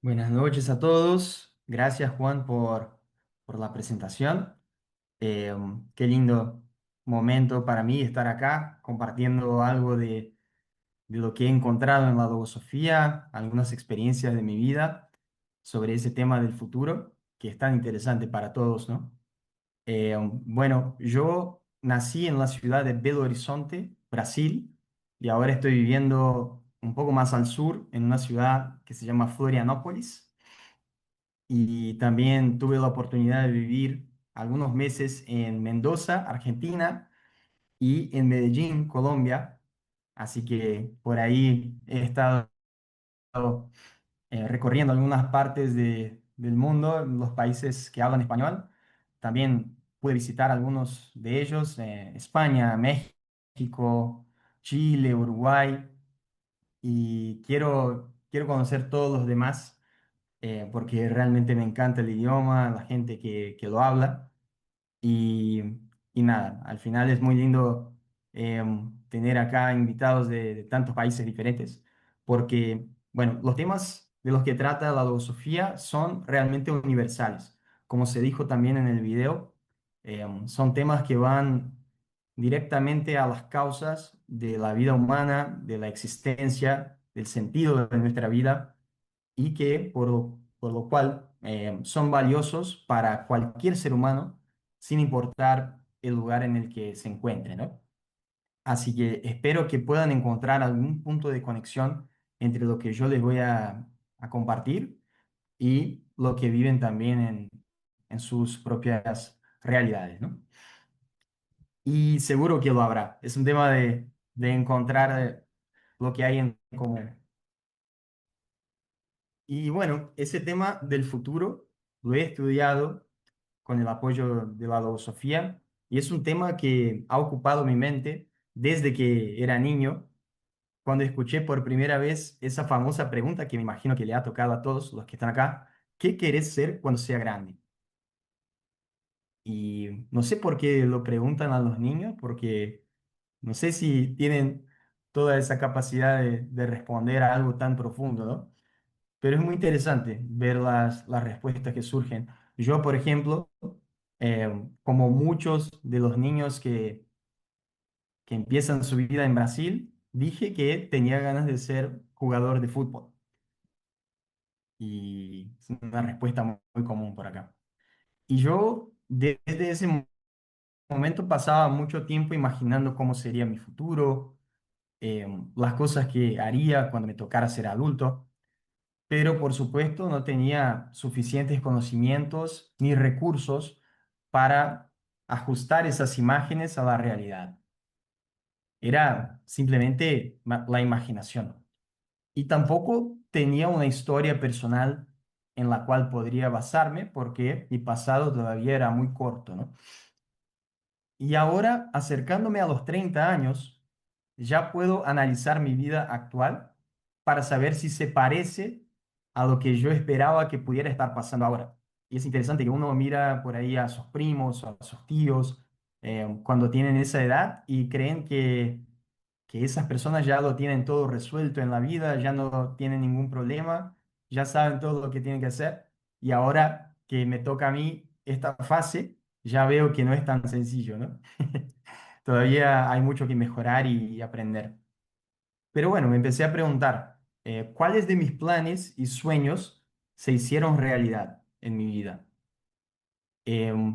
Buenas noches a todos. Gracias, Juan, por la presentación. Qué lindo momento para mí estar acá compartiendo algo de lo que he encontrado en la logosofía, algunas experiencias de mi vida sobre ese tema del futuro, que es tan interesante para todos, ¿no? Bueno, yo nací en la ciudad de Belo Horizonte, Brasil, y ahora estoy viviendo un poco más al sur, en una ciudad que se llama Florianópolis. Y también tuve la oportunidad de vivir algunos meses en Mendoza, Argentina, y en Medellín, Colombia. Así que por ahí he estado recorriendo algunas partes del mundo, los países que hablan español. También pude visitar algunos de ellos, España, México, Chile, Uruguay, y quiero conocer todos los demás porque realmente me encanta el idioma, la gente que lo habla y, y nada, al final es muy lindo tener acá invitados de tantos países diferentes porque, bueno, los temas de los que trata la filosofía son realmente universales. Como se dijo también en el video, son temas que van directamente a las causas de la vida humana, de la existencia, del sentido de nuestra vida y que por lo cual son valiosos para cualquier ser humano sin importar el lugar en el que se encuentre, ¿no? Así que espero que puedan encontrar algún punto de conexión entre lo que yo les voy a compartir y lo que viven también en sus propias realidades, ¿no? Y seguro que lo habrá. Es un tema de encontrar lo que hay en común. Y bueno, ese tema del futuro lo he estudiado con el apoyo de la filosofía y es un tema que ha ocupado mi mente desde que era niño, cuando escuché por primera vez esa famosa pregunta que me imagino que le ha tocado a todos los que están acá: ¿qué querés ser cuando sea grande? Y no sé por qué lo preguntan a los niños, porque no sé si tienen toda esa capacidad de responder a algo tan profundo, ¿no? Pero es muy interesante ver las respuestas que surgen. Yo, por ejemplo, como muchos de los niños que empiezan su vida en Brasil, dije que tenía ganas de ser jugador de fútbol. Y es una respuesta muy común por acá. Y yo desde ese momento pasaba mucho tiempo imaginando cómo sería mi futuro, las cosas que haría cuando me tocara ser adulto. Pero por supuesto no tenía suficientes conocimientos ni recursos para ajustar esas imágenes a la realidad. Era simplemente la imaginación. Y tampoco tenía una historia personal en la cual podría basarme porque mi pasado todavía era muy corto, ¿no? Y ahora, acercándome a los 30 años, ya puedo analizar mi vida actual para saber si se parece a lo que yo esperaba que pudiera estar pasando ahora. Y es interesante que uno mira por ahí a sus primos, a sus tíos, cuando tienen esa edad y creen que esas personas ya lo tienen todo resuelto en la vida, ya no tienen ningún problema, ya saben todo lo que tienen que hacer. Y ahora que me toca a mí esta fase, ya veo que no es tan sencillo, ¿no? Todavía hay mucho que mejorar y aprender. Pero bueno, me empecé a preguntar, ¿cuáles de mis planes y sueños se hicieron realidad en mi vida?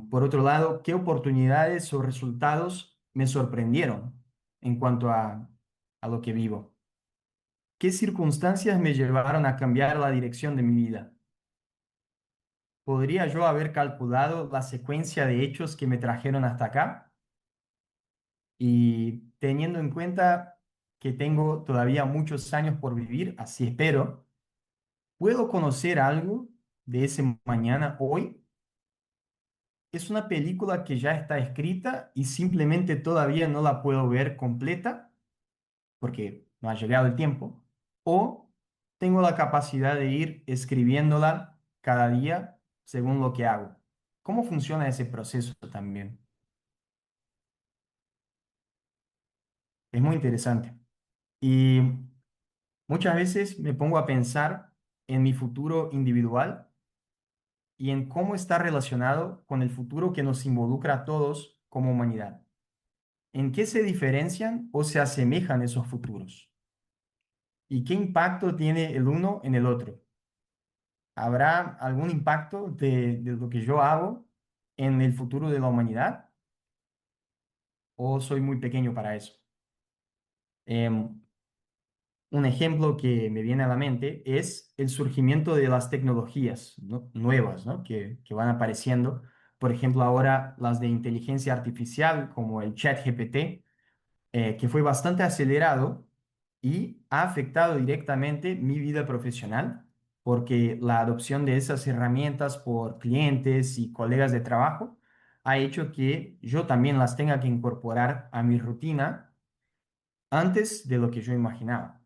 Por otro lado, ¿qué oportunidades o resultados me sorprendieron en cuanto a lo que vivo? ¿Qué circunstancias me llevaron a cambiar la dirección de mi vida? ¿Podría yo haber calculado la secuencia de hechos que me trajeron hasta acá? Y teniendo en cuenta que tengo todavía muchos años por vivir, así espero, ¿puedo conocer algo de ese mañana hoy? ¿Es una película que ya está escrita y simplemente todavía no la puedo ver completa porque no ha llegado el tiempo? ¿O tengo la capacidad de ir escribiéndola cada día según lo que hago? ¿Cómo funciona ese proceso también? Es muy interesante. Y muchas veces me pongo a pensar en mi futuro individual y en cómo está relacionado con el futuro que nos involucra a todos como humanidad. ¿En qué se diferencian o se asemejan esos futuros? ¿Y qué impacto tiene el uno en el otro? ¿Habrá algún impacto de lo que yo hago en el futuro de la humanidad o soy muy pequeño para eso? Em, un ejemplo que me viene a la mente es el surgimiento de las tecnologías, ¿no? Nuevas, ¿no? Que van apareciendo. Por ejemplo, ahora las de inteligencia artificial como el ChatGPT, que fue bastante acelerado y ha afectado directamente mi vida profesional, porque la adopción de esas herramientas por clientes y colegas de trabajo ha hecho que yo también las tenga que incorporar a mi rutina antes de lo que yo imaginaba.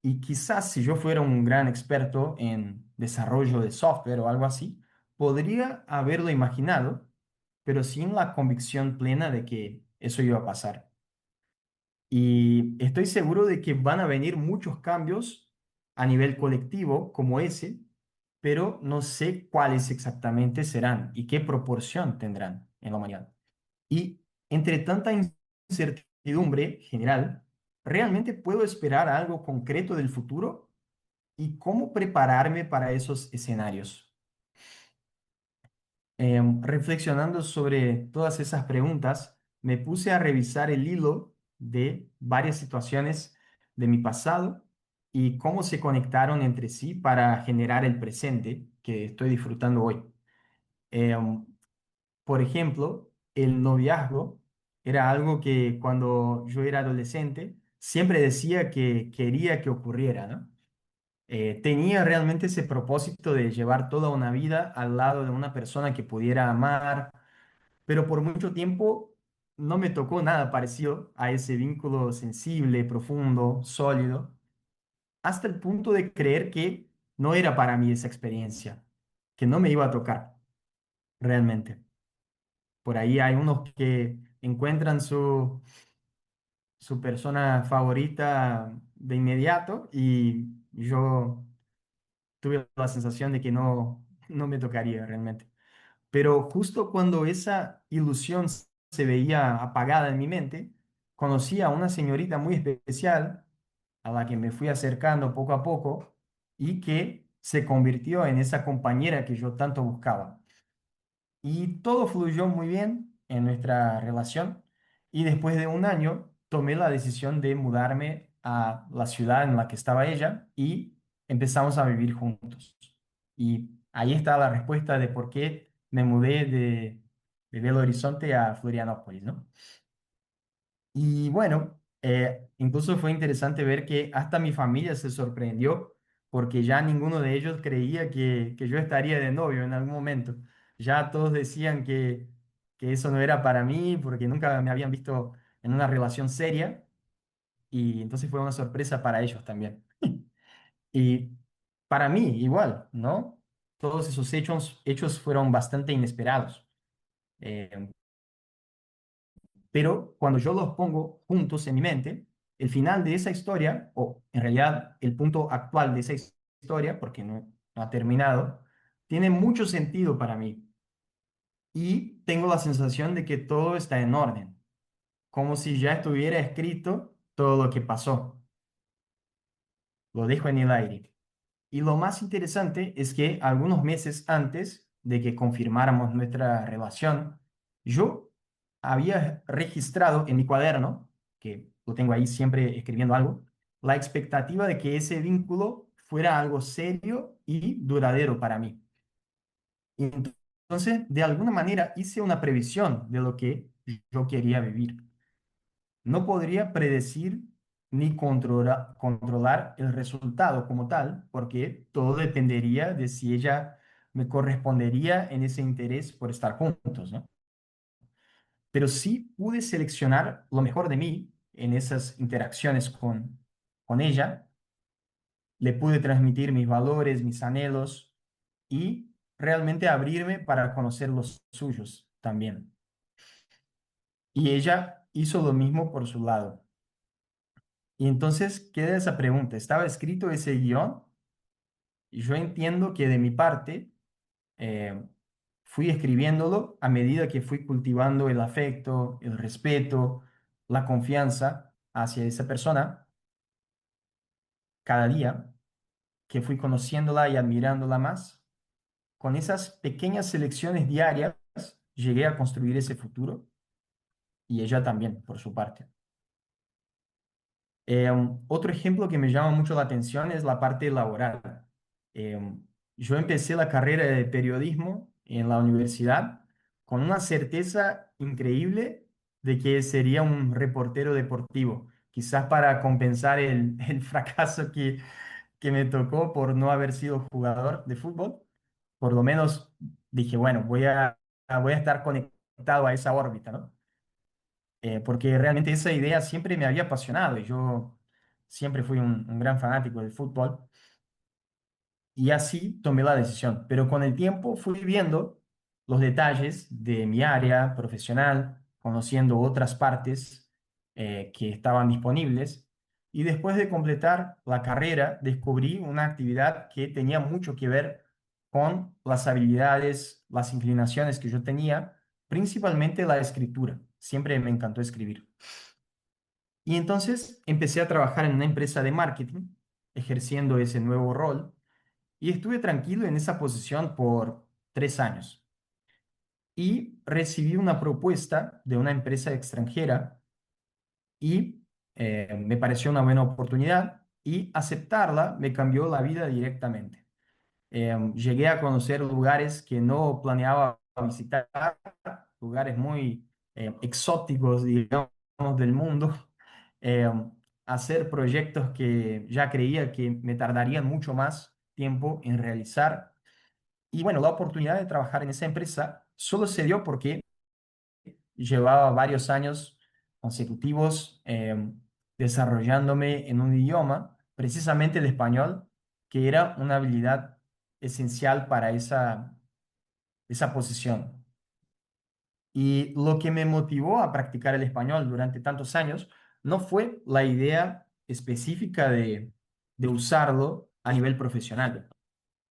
Y quizás si yo fuera un gran experto en desarrollo de software o algo así, podría haberlo imaginado, pero sin la convicción plena de que eso iba a pasar. Y estoy seguro de que van a venir muchos cambios a nivel colectivo como ese, pero no sé cuáles exactamente serán y qué proporción tendrán en la humanidad. Y entre tanta incertidumbre general, ¿realmente puedo esperar algo concreto del futuro? ¿Y cómo prepararme para esos escenarios? Reflexionando sobre todas esas preguntas, me puse a revisar el hilo de varias situaciones de mi pasado y cómo se conectaron entre sí para generar el presente que estoy disfrutando hoy. Em, por ejemplo, el noviazgo era algo que cuando yo era adolescente siempre decía que quería que ocurriera, ¿no? Tenía realmente ese propósito de llevar toda una vida al lado de una persona que pudiera amar, pero por mucho tiempo no me tocó nada parecido a ese vínculo sensible, profundo, sólido, hasta el punto de creer que no era para mí esa experiencia, que no me iba a tocar realmente. Por ahí hay unos que encuentran su persona favorita de inmediato y yo tuve la sensación de que no me tocaría realmente. Pero justo cuando esa ilusión se veía apagada en mi mente, conocí a una señorita muy especial a la que me fui acercando poco a poco y que se convirtió en esa compañera que yo tanto buscaba. Y todo fluyó muy bien en nuestra relación y después de un año tomé la decisión de mudarme a la ciudad en la que estaba ella y empezamos a vivir juntos. Y ahí está la respuesta de por qué me mudé de Belo Horizonte a Florianópolis, ¿no? Y bueno, incluso fue interesante ver que hasta mi familia se sorprendió porque ya ninguno de ellos creía que yo estaría de novio en algún momento. Ya todos decían que eso no era para mí porque nunca me habían visto en una relación seria y entonces fue una sorpresa para ellos también. Y para mí igual, ¿no? Todos esos hechos fueron bastante inesperados. Eh, Pero cuando yo los pongo juntos en mi mente, el final de esa historia, o en realidad el punto actual de esa historia, porque no ha terminado, tiene mucho sentido para mí. Y tengo la sensación de que todo está en orden, como si ya estuviera escrito todo lo que pasó. Lo dejo en el aire. Y lo más interesante es que algunos meses antes de que confirmáramos nuestra relación, yo había registrado en mi cuaderno, que lo tengo ahí siempre escribiendo algo, la expectativa de que ese vínculo fuera algo serio y duradero para mí. Y entonces, de alguna manera, hice una previsión de lo que yo quería vivir. No podría predecir ni controlar el resultado como tal, porque todo dependería de si ella me correspondería en ese interés por estar juntos, ¿no? Pero sí pude seleccionar lo mejor de mí en esas interacciones con ella, le pude transmitir mis valores, mis anhelos y realmente abrirme para conocer los suyos también. Y ella hizo lo mismo por su lado. Y entonces queda esa pregunta, ¿estaba escrito ese guión Y yo entiendo que de mi parte eh, fui escribiéndolo a medida que fui cultivando el afecto, el respeto, la confianza hacia esa persona cada día, que fui conociéndola y admirándola más. Con esas pequeñas selecciones diarias llegué a construir ese futuro y ella también, por su parte. Otro ejemplo que me llama mucho la atención es la parte laboral. Yo empecé la carrera de periodismo en la universidad con una certeza increíble de que sería un reportero deportivo, quizás para compensar el fracaso que me tocó por no haber sido jugador de fútbol. Por lo menos dije, bueno, voy a estar conectado a esa órbita, ¿no? Porque realmente esa idea siempre me había apasionado y yo siempre fui un gran fanático del fútbol y así tomé la decisión. Pero con el tiempo fui viendo los detalles de mi área profesional, conociendo otras partes que estaban disponibles y después de completar la carrera descubrí una actividad que tenía mucho que ver con las habilidades, las inclinaciones que yo tenía, principalmente la escritura. Siempre me encantó escribir. Y entonces empecé a trabajar en una empresa de marketing, ejerciendo ese nuevo rol, y estuve tranquilo en esa posición por 3 años. Y recibí una propuesta de una empresa extranjera y me pareció una buena oportunidad y aceptarla me cambió la vida directamente. Llegué a conocer lugares que no planeaba visitar, lugares muy exóticos, digamos, del mundo, eh, hacer proyectos que ya creía que me tardarían mucho más tiempo en realizar. Y bueno, la oportunidad de trabajar en esa empresa solo se dio porque llevaba varios años consecutivos desarrollándome en un idioma, precisamente el español, que era una habilidad esencial para esa posición. Y lo que me motivó a practicar el español durante tantos años no fue la idea específica de usarlo a nivel profesional,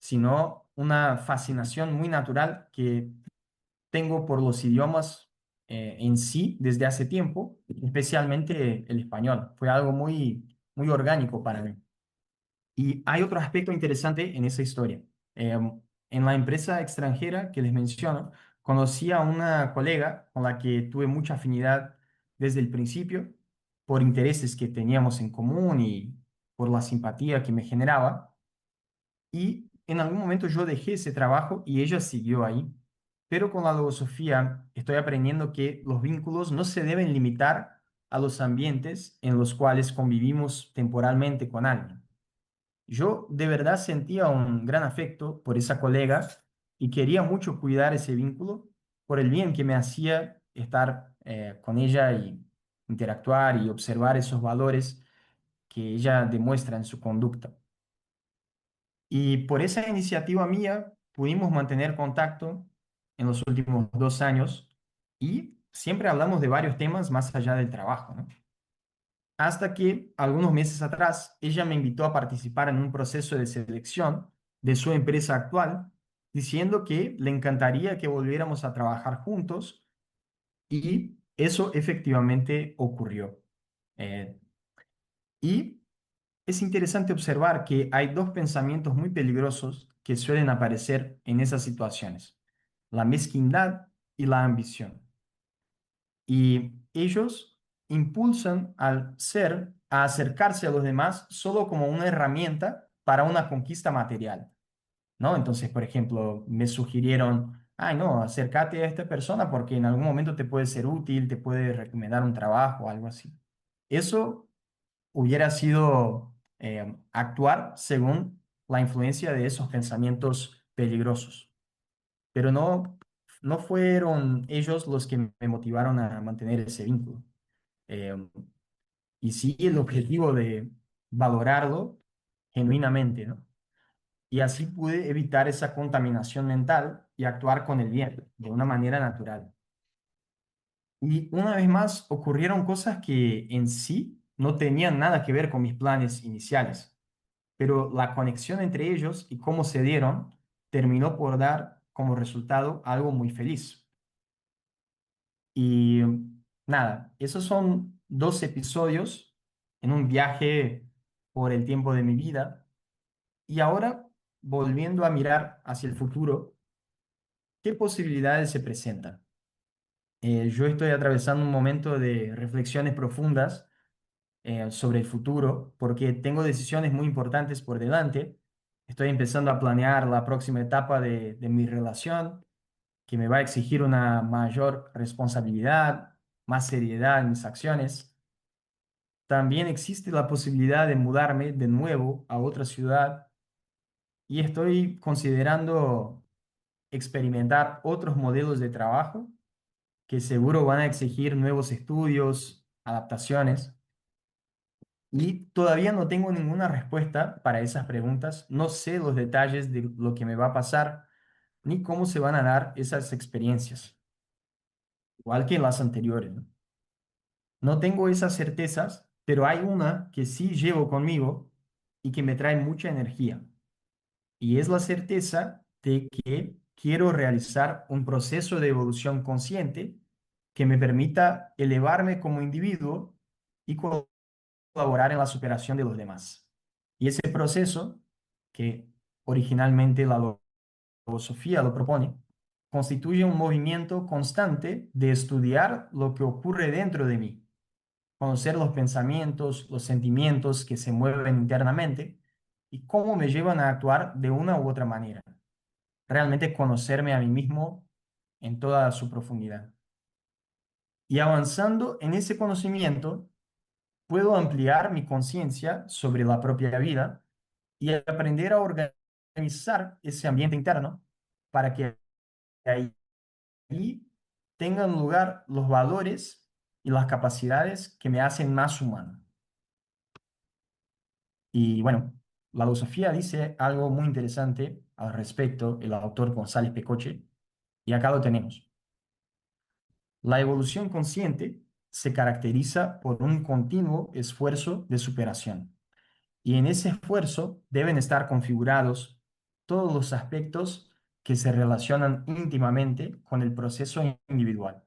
sino una fascinación muy natural que tengo por los idiomas en sí desde hace tiempo, especialmente el español. Fue algo muy orgánico para mí. Y hay otro aspecto interesante en esa historia. En la empresa extranjera que les menciono, conocí a una colega con la que tuve mucha afinidad desde el principio por intereses que teníamos en común y por la simpatía que me generaba. Y en algún momento yo dejé ese trabajo y ella siguió ahí. Pero con la logosofía estoy aprendiendo que los vínculos no se deben limitar a los ambientes en los cuales convivimos temporalmente con alguien. Yo de verdad sentía un gran afecto por esa colega y quería mucho cuidar ese vínculo por el bien que me hacía estar con ella y interactuar y observar esos valores que ella demuestra en su conducta. Y por esa iniciativa mía pudimos mantener contacto en los últimos 2 años y siempre hablamos de varios temas más allá del trabajo, ¿no? Hasta que algunos meses atrás ella me invitó a participar en un proceso de selección de su empresa actual, diciendo que le encantaría que volviéramos a trabajar juntos y eso efectivamente ocurrió. Eh, y es interesante observar que hay dos pensamientos muy peligrosos que suelen aparecer en esas situaciones, la mezquindad y la ambición. Y ellos impulsan al ser a acercarse a los demás solo como una herramienta para una conquista material, ¿no? Entonces, por ejemplo, me sugirieron, ay, no, acércate a esta persona porque en algún momento te puede ser útil, te puede recomendar un trabajo o algo así. Eso hubiera sido actuar según la influencia de esos pensamientos peligrosos. Pero no fueron ellos los que me motivaron a mantener ese vínculo. Eh, y sí el objetivo de valorarlo genuinamente, ¿no? Y así pude evitar esa contaminación mental y actuar con el bien, de una manera natural. Y una vez más ocurrieron cosas que en sí no tenían nada que ver con mis planes iniciales. pero la conexión entre ellos y cómo se dieron terminó por dar como resultado algo muy feliz. Y nada, esos son dos episodios en un viaje por el tiempo de mi vida. Y ahora, volviendo a mirar hacia el futuro, ¿qué posibilidades se presentan? Yo estoy atravesando un momento de reflexiones profundas sobre el futuro porque tengo decisiones muy importantes por delante. Estoy empezando a planear la próxima etapa de mi relación, que me va a exigir una mayor responsabilidad, más seriedad en mis acciones. También existe la posibilidad de mudarme de nuevo a otra ciudad y estoy considerando experimentar otros modelos de trabajo que seguro van a exigir nuevos estudios, adaptaciones. Y todavía no tengo ninguna respuesta para esas preguntas. No sé los detalles de lo que me va a pasar ni cómo se van a dar esas experiencias, igual que las anteriores, ¿no? No tengo esas certezas, pero hay una que sí llevo conmigo y que me trae mucha energía. Y es la certeza de que quiero realizar un proceso de evolución consciente que me permita elevarme como individuo y colaborar en la superación de los demás. Y ese proceso, que originalmente la filosofía lo propone, constituye un movimiento constante de estudiar lo que ocurre dentro de mí, conocer los pensamientos, los sentimientos que se mueven internamente y cómo me llevan a actuar de una u otra manera. Realmente conocerme a mí mismo en toda su profundidad. Y avanzando en ese conocimiento, puedo ampliar mi conciencia sobre la propia vida y aprender a organizar ese ambiente interno para que ahí tengan lugar los valores y las capacidades que me hacen más humano. Y bueno, la filosofía dice algo muy interesante al respecto, el autor González Pecoche, y acá lo tenemos. La evolución consciente se caracteriza por un continuo esfuerzo de superación. Y en ese esfuerzo deben estar configurados todos los aspectos que se relacionan íntimamente con el proceso individual.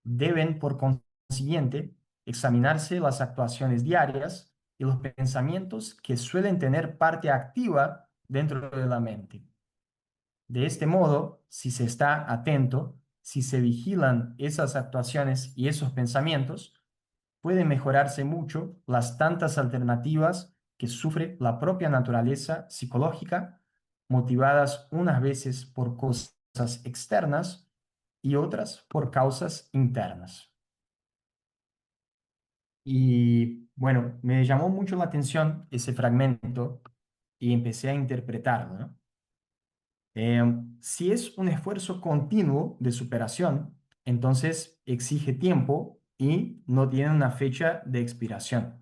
Deben, por consiguiente, examinarse las actuaciones diarias y los pensamientos que suelen tener parte activa dentro de la mente. De este modo, si se está atento, si se vigilan esas actuaciones y esos pensamientos, puede mejorarse mucho las tantas alternativas que sufre la propia naturaleza psicológica, motivadas unas veces por cosas externas y otras por causas internas. Y bueno, me llamó mucho la atención ese fragmento y empecé a interpretarlo, ¿no? Si es un esfuerzo continuo de superación, entonces exige tiempo y no tiene una fecha de expiración.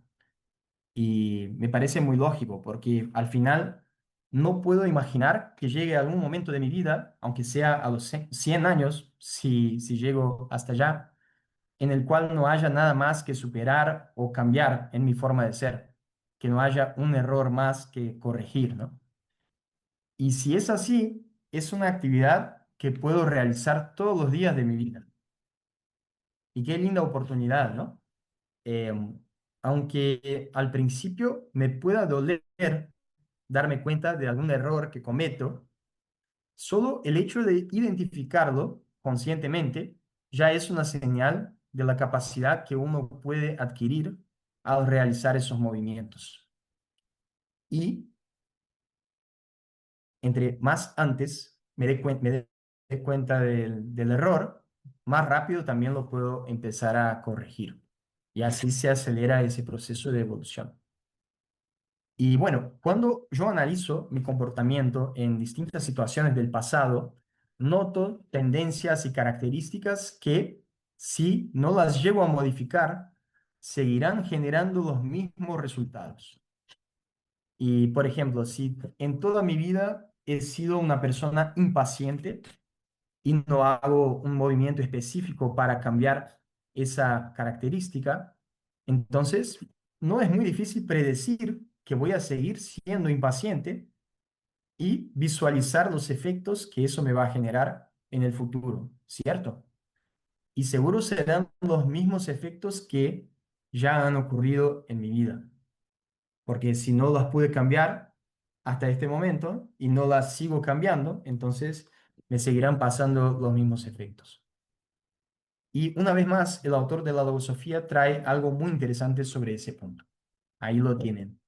Y me parece muy lógico porque al final no puedo imaginar que llegue algún momento de mi vida, aunque sea a los 100 años, si llego hasta allá, en el cual no haya nada más que superar o cambiar en mi forma de ser, que no haya un error más que corregir, ¿no? Y si es así, es una actividad que puedo realizar todos los días de mi vida. Y qué linda oportunidad, ¿no? Em, Aunque al principio me pueda doler darme cuenta de algún error que cometo, solo el hecho de identificarlo conscientemente ya es una señal de la capacidad que uno puede adquirir al realizar esos movimientos. Y entre más antes me dé cuenta del error, más rápido también lo puedo empezar a corregir. Y así se acelera ese proceso de evolución. Y bueno, cuando yo analizo mi comportamiento en distintas situaciones del pasado, noto tendencias y características que, si no las llevo a modificar, seguirán generando los mismos resultados. Y, por ejemplo, si en toda mi vida he sido una persona impaciente y no hago un movimiento específico para cambiar esa característica, entonces no es muy difícil predecir que voy a seguir siendo impaciente y visualizar los efectos que eso me va a generar en el futuro, ¿cierto? Y seguro serán los mismos efectos que ya han ocurrido en mi vida, porque si no las pude cambiar hasta este momento y no las sigo cambiando, entonces me seguirán pasando los mismos efectos. Y una vez más, el autor de la filosofía trae algo muy interesante sobre ese punto. Ahí lo tienen.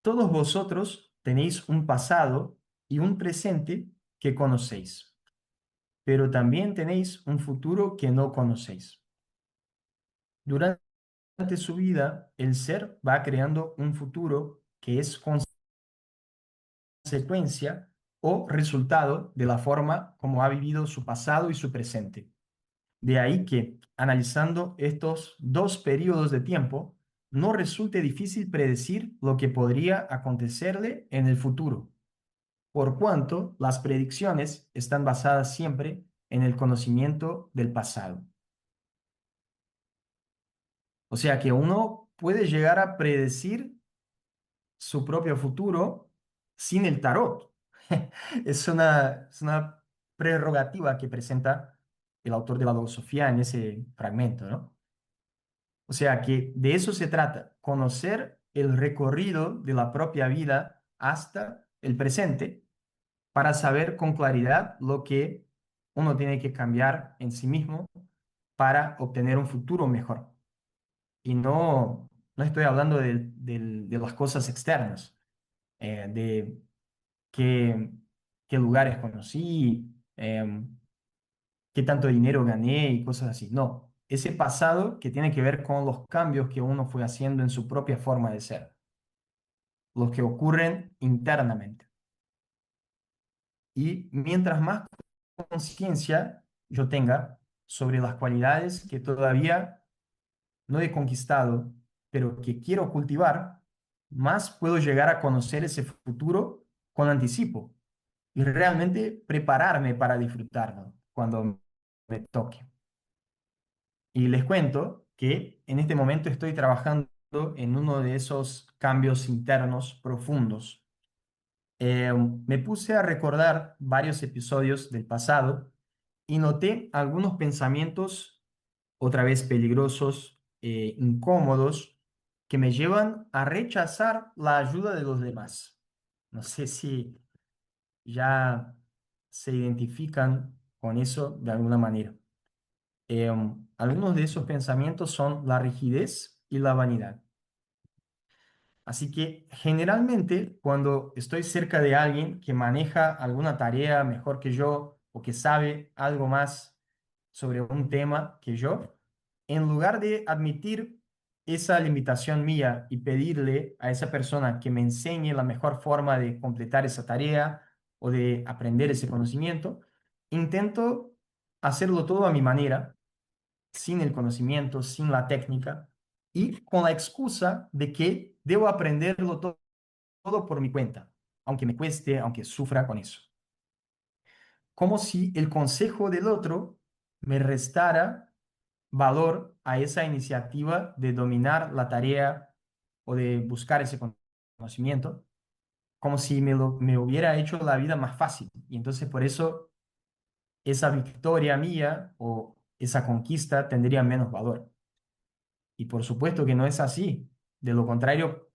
Todos vosotros tenéis un pasado y un presente que conocéis, pero también tenéis un futuro que no conocéis. Durante su vida, el ser va creando un futuro que es consecuencia o resultado de la forma como ha vivido su pasado y su presente. De ahí que, analizando estos dos periodos de tiempo, no resulte difícil predecir lo que podría acontecerle en el futuro, por cuanto las predicciones están basadas siempre en el conocimiento del pasado. O sea que uno puede llegar a predecir su propio futuro sin el tarot. Es una prerrogativa que presenta el autor de la filosofía en ese fragmento, ¿no? O sea que de eso se trata, conocer el recorrido de la propia vida hasta el presente para saber con claridad lo que uno tiene que cambiar en sí mismo para obtener un futuro mejor. Y no estoy hablando de las cosas externas, de qué, qué lugares conocí, qué tanto dinero gané y cosas así. No, ese pasado que tiene que ver con los cambios que uno fue haciendo en su propia forma de ser, los que ocurren internamente. Y mientras más conciencia yo tenga sobre las cualidades que todavía no he conquistado, pero que quiero cultivar, más puedo llegar a conocer ese futuro con anticipo y realmente prepararme para disfrutarlo cuando me toque. Y les cuento que en este momento estoy trabajando en uno de esos cambios internos profundos. Me puse a recordar varios episodios del pasado y noté algunos pensamientos otra vez peligrosos, incómodos, que me llevan a rechazar la ayuda de los demás. No sé si ya se identifican con eso de alguna manera. Algunos de esos pensamientos son la rigidez y la vanidad. Así que generalmente cuando estoy cerca de alguien que maneja alguna tarea mejor que yo o que sabe algo más sobre un tema que yo, en lugar de admitir esa limitación mía y pedirle a esa persona que me enseñe la mejor forma de completar esa tarea o de aprender ese conocimiento, intento hacerlo todo a mi manera, sin el conocimiento, sin la técnica y con la excusa de que debo aprenderlo todo por mi cuenta, aunque me cueste, aunque sufra con eso. Como si el consejo del otro me restara valor a esa iniciativa de dominar la tarea o de buscar ese conocimiento, como si me hubiera hecho la vida más fácil. Y entonces por eso esa victoria mía o esa conquista tendría menos valor. Y por supuesto que no es así. De lo contrario,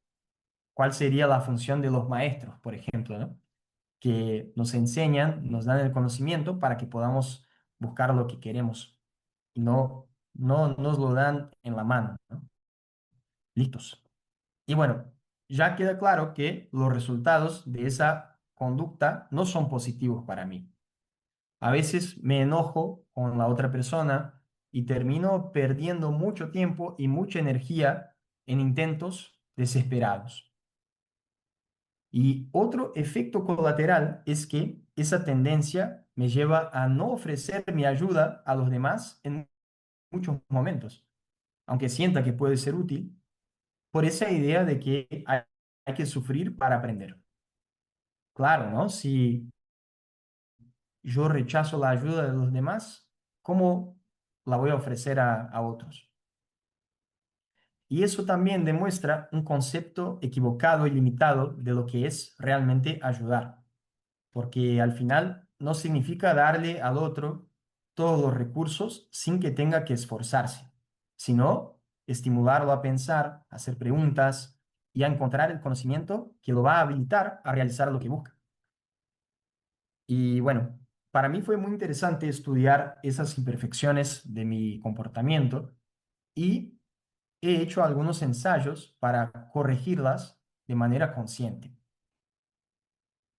¿cuál sería la función de los maestros, por ejemplo, ¿no? Que nos enseñan, nos dan el conocimiento para que podamos buscar lo que queremos y no nos lo dan en la mano, ¿no? Listos. Y bueno, ya queda claro que los resultados de esa conducta no son positivos para mí. A veces me enojo con la otra persona y termino perdiendo mucho tiempo y mucha energía en intentos desesperados. Y otro efecto colateral es que esa tendencia me lleva a no ofrecer mi ayuda a los demás en muchos momentos, aunque sienta que puede ser útil, por esa idea de que hay que sufrir para aprender. Claro, ¿no? Si yo rechazo la ayuda de los demás, ¿cómo la voy a ofrecer a otros? Y eso también demuestra un concepto equivocado y limitado de lo que es realmente ayudar, porque al final no significa darle al otro todos los recursos sin que tenga que esforzarse, sino estimularlo a pensar, a hacer preguntas y a encontrar el conocimiento que lo va a habilitar a realizar lo que busca. Y bueno, para mí fue muy interesante estudiar esas imperfecciones de mi comportamiento y he hecho algunos ensayos para corregirlas de manera consciente.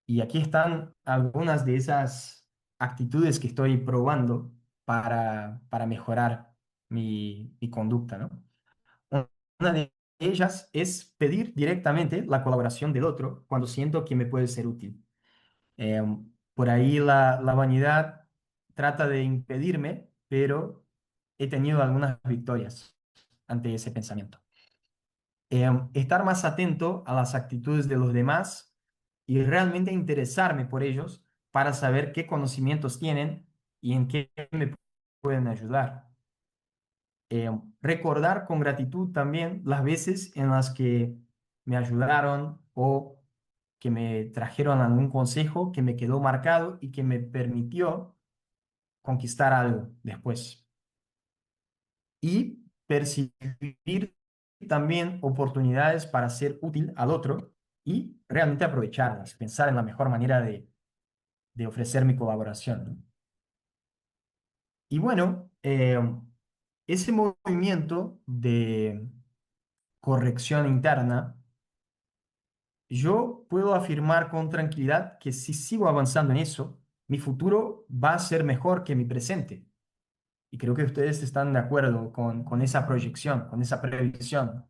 Y aquí están algunas de esas actitudes que estoy probando para mejorar mi conducta, ¿no? Una de ellas es pedir directamente la colaboración del otro cuando siento que me puede ser útil. Eh, por ahí la vanidad trata de impedirme, pero he tenido algunas victorias ante ese pensamiento. Estar más atento a las actitudes de los demás y realmente interesarme por ellos para saber qué conocimientos tienen y en qué me pueden ayudar. Recordar con gratitud también las veces en las que me ayudaron o que me trajeron algún consejo que me quedó marcado y que me permitió conquistar algo después. Y percibir también oportunidades para ser útil al otro y realmente aprovecharlas, pensar en la mejor manera de ofrecer mi colaboración, ¿no? Y bueno, ese movimiento de corrección interna, yo puedo afirmar con tranquilidad que si sigo avanzando en eso, mi futuro va a ser mejor que mi presente. Y creo que ustedes están de acuerdo con esa proyección, con esa previsión,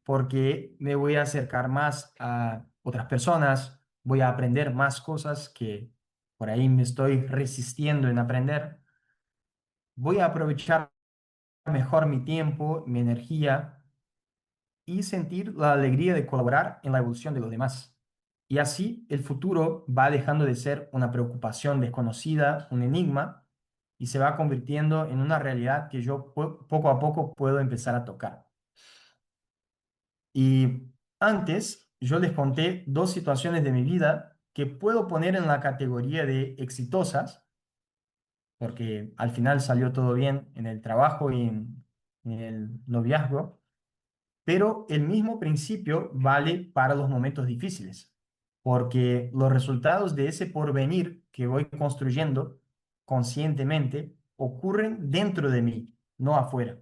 porque me voy a acercar más a otras personas, voy a aprender más cosas que por ahí me estoy resistiendo en aprender, voy a aprovechar mejor mi tiempo, mi energía y sentir la alegría de colaborar en la evolución de los demás. Y así el futuro va dejando de ser una preocupación desconocida, un enigma, y se va convirtiendo en una realidad que yo poco a poco puedo empezar a tocar. Y antes yo les conté dos situaciones de mi vida que puedo poner en la categoría de exitosas, porque al final salió todo bien en el trabajo y en el noviazgo, pero el mismo principio vale para los momentos difíciles, porque los resultados de ese porvenir que voy construyendo conscientemente ocurren dentro de mí, no afuera.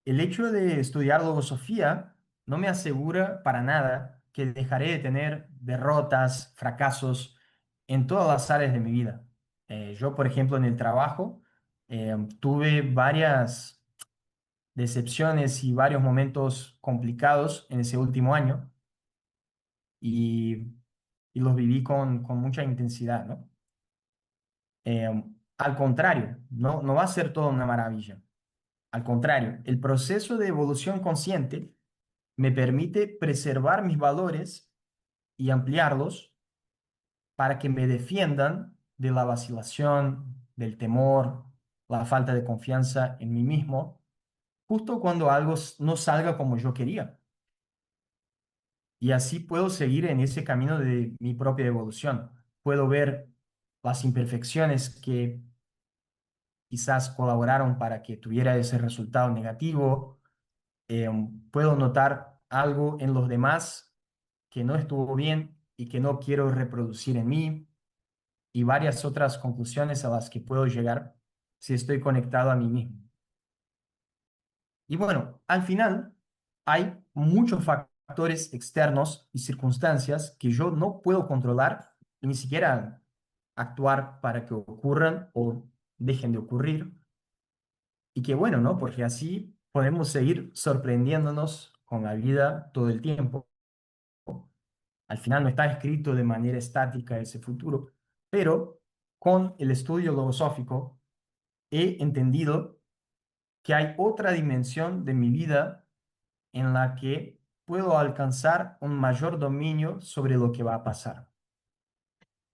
El hecho de estudiar logosofía no me asegura para nada que dejaré de tener derrotas, fracasos en todas las áreas de mi vida. Yo, por ejemplo, en el trabajo, tuve varias decepciones y varios momentos complicados en ese último año y, y los viví con mucha intensidad, ¿no? Al contrario, no va a ser todo una maravilla. Al contrario, el proceso de evolución consciente me permite preservar mis valores y ampliarlos para que me defiendan de la vacilación, del temor, la falta de confianza en mí mismo, justo cuando algo no salga como yo quería. Y así puedo seguir en ese camino de mi propia evolución. Puedo ver las imperfecciones que quizás colaboraron para que tuviera ese resultado negativo. Puedo notar algo en los demás que no estuvo bien y que no quiero reproducir en mí y varias otras conclusiones a las que puedo llegar si estoy conectado a mí mismo. Y bueno, al final hay muchos factores externos y circunstancias que yo no puedo controlar y ni siquiera actuar para que ocurran o dejen de ocurrir. Y qué bueno, ¿no? Porque así podemos seguir sorprendiéndonos con la vida todo el tiempo. Al final no está escrito de manera estática ese futuro, pero con el estudio logosófico he entendido que hay otra dimensión de mi vida en la que puedo alcanzar un mayor dominio sobre lo que va a pasar.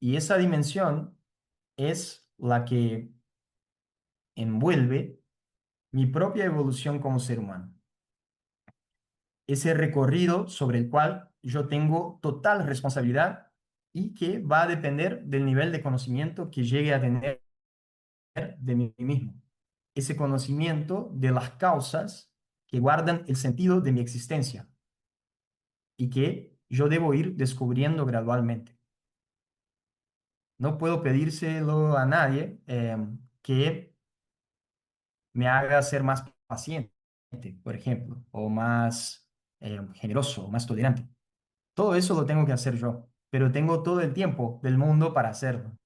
Y esa dimensión es la que envuelve mi propia evolución como ser humano. ese recorrido sobre el cual yo tengo total responsabilidad y que va a depender del nivel de conocimiento que llegue a tener de mí mismo. Ese conocimiento de las causas que guardan el sentido de mi existencia y que yo debo ir descubriendo gradualmente. No puedo pedírselo a nadie que me haga ser más paciente, por ejemplo, o más generoso, o más tolerante. Todo eso lo tengo que hacer yo, pero tengo todo el tiempo del mundo para hacerlo.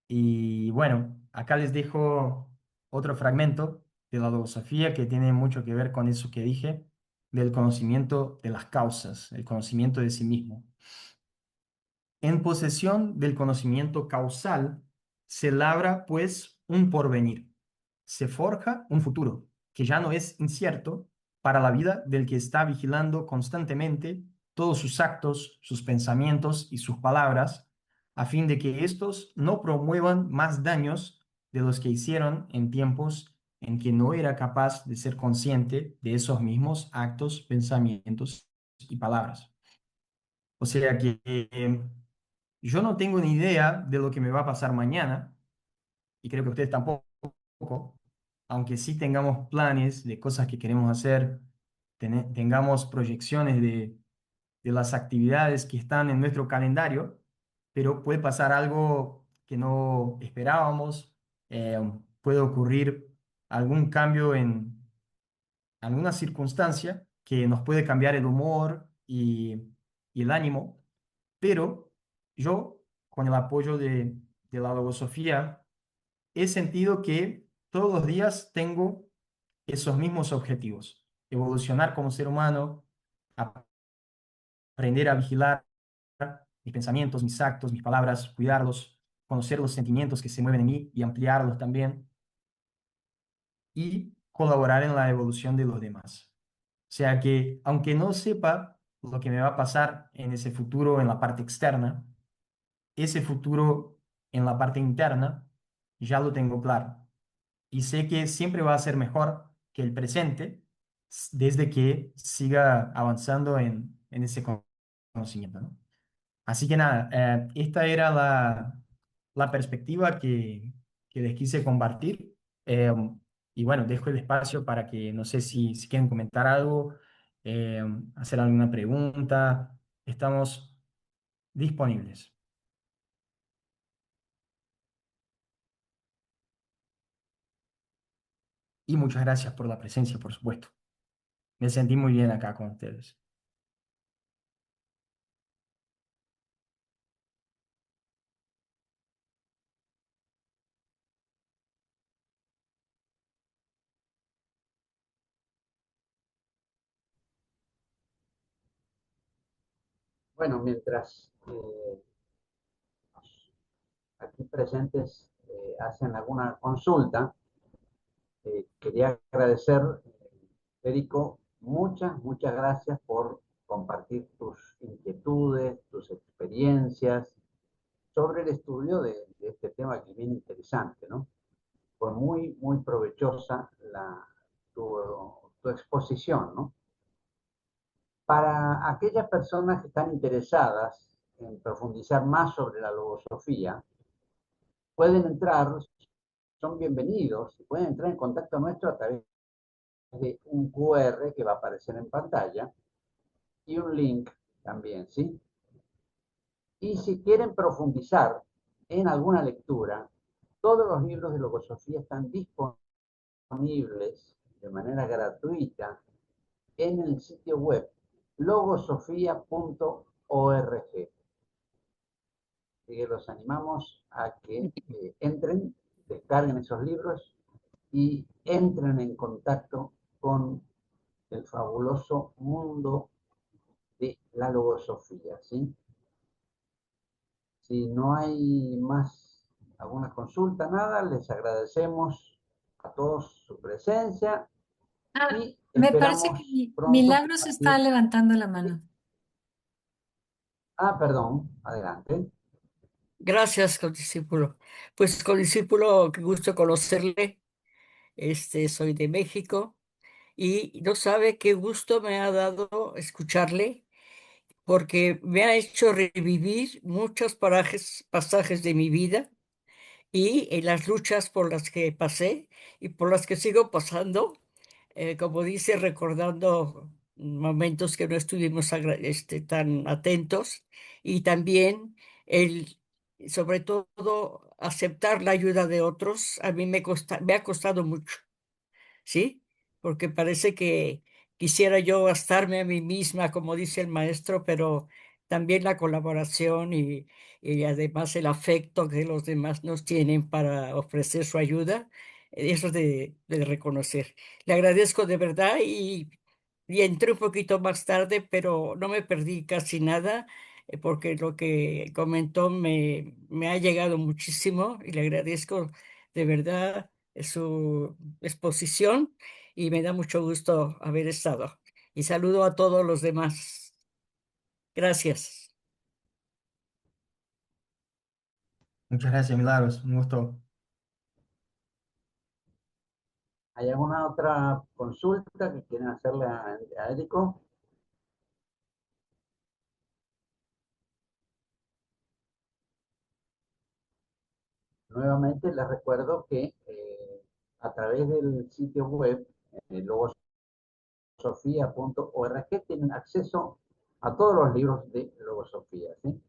Y bueno, acá les dejo otro fragmento de la filosofía que tiene mucho que ver con eso que dije, del conocimiento de las causas, el conocimiento de sí mismo. En posesión del conocimiento causal, se labra pues un porvenir, se forja un futuro que ya no es incierto para la vida del que está vigilando constantemente todos sus actos, sus pensamientos y sus palabras, a fin de que éstos no promuevan más daños de los que hicieron en tiempos en que no era capaz de ser consciente de esos mismos actos, pensamientos y palabras. O sea que yo no tengo ni idea de lo que me va a pasar mañana, y creo que ustedes tampoco, aunque sí tengamos planes de cosas que queremos hacer, tengamos proyecciones de las actividades que están en nuestro calendario, pero puede pasar algo que no esperábamos, eh, puede ocurrir algún cambio en alguna circunstancia que nos puede cambiar el humor y el ánimo, pero yo, con el apoyo de la logosofía, he sentido que todos los días tengo esos mismos objetivos: evolucionar como ser humano, aprender a vigilar mis pensamientos, mis actos, mis palabras, cuidarlos, conocer los sentimientos que se mueven en mí y ampliarlos también, y colaborar en la evolución de los demás. O sea que, aunque no sepa lo que me va a pasar en ese futuro en la parte externa, ese futuro en la parte interna ya lo tengo claro. Y sé que siempre va a ser mejor que el presente desde que siga avanzando en ese conocimiento, ¿no? Así que nada, esta era la perspectiva que les quise compartir. Eh, y bueno, dejo el espacio para que, no sé si quieren comentar algo, eh, hacer alguna pregunta. Estamos disponibles. Y muchas gracias por la presencia, por supuesto. Me sentí muy bien acá con ustedes. Bueno, mientras aquí presentes hacen alguna consulta, quería agradecer, Federico, muchas gracias por compartir tus inquietudes, tus experiencias sobre el estudio de este tema que es bien interesante, ¿no? Fue muy provechosa tu, tu exposición, ¿no? Para aquellas personas que están interesadas en profundizar más sobre la logosofía, pueden entrar, son bienvenidos, pueden entrar en contacto nuestro a través de un QR que va a aparecer en pantalla y un link también, ¿sí? Y si quieren profundizar en alguna lectura, todos los libros de logosofía están disponibles de manera gratuita en el sitio web logosofía.org. Así que los animamos a que entren, descarguen esos libros y entren en contacto con el fabuloso mundo de la logosofía, ¿sí? Si no hay más alguna consulta, nada, les agradecemos a todos su presencia Ah, y me parece que esperamos pronto Milagros está compartir. levantando la mano. Ah, perdón, adelante. Gracias, condiscípulo. Pues, condiscípulo, qué gusto conocerle. Soy de México y no sabe qué gusto me ha dado escucharle, porque me ha hecho revivir muchos pasajes de mi vida y en las luchas por las que pasé y por las que sigo pasando, como dice, recordando momentos que no estuvimos tan atentos, y también el, sobre todo, aceptar la ayuda de otros. A mí me ha costado mucho. ¿Sí? Porque parece que quisiera yo gastarme a mí misma, como dice el maestro, pero también la colaboración y además el afecto que los demás nos tienen para ofrecer su ayuda, eso es de reconocer. Le agradezco de verdad, y entré un poquito más tarde, pero no me perdí casi nada. Porque lo que comentó me ha llegado muchísimo y le agradezco de verdad su exposición, y me da mucho gusto haber estado. Y saludo a todos los demás. Gracias. Muchas gracias, Milagros. Un gusto. ¿Hay alguna otra consulta que quieren hacerle a Érico? Nuevamente les recuerdo que a través del sitio web logosofía.org tienen acceso a todos los libros de Logosofía, ¿sí?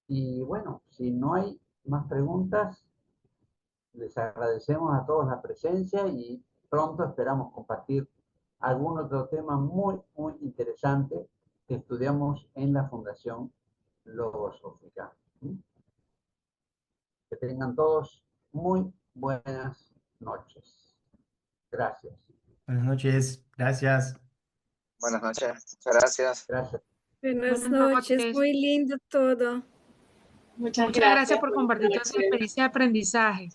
Y bueno, si no hay más preguntas, les agradecemos a todos la presencia y pronto esperamos compartir algún otro tema muy, muy interesante que estudiamos en la Fundación Logosófica. Que tengan todos muy buenas noches. Gracias. Buenas noches. Gracias. Buenas noches, muchas gracias. Gracias. Buenas Buenas noches, noches. muy lindo todo. Muchas gracias por compartir tu experiencia de aprendizaje.